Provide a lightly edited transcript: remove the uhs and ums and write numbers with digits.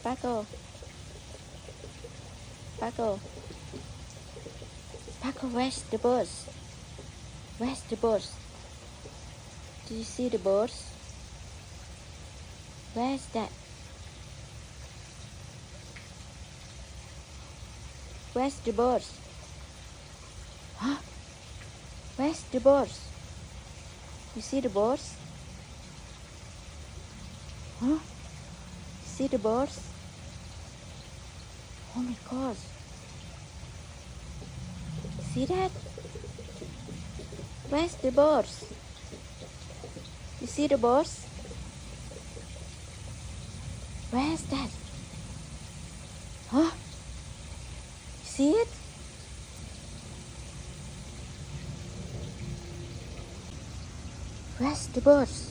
Paco. Paco. Paco, where's the birds? Where's the birds? Do you see the birds? Where's that? Where's the birds? Huh? Where's the birds? You see the birds? Huh? You see the birds? Oh my gosh. See that? Where's the birds? You see the birds? Where's that? Huh? You see it? Where's the birds?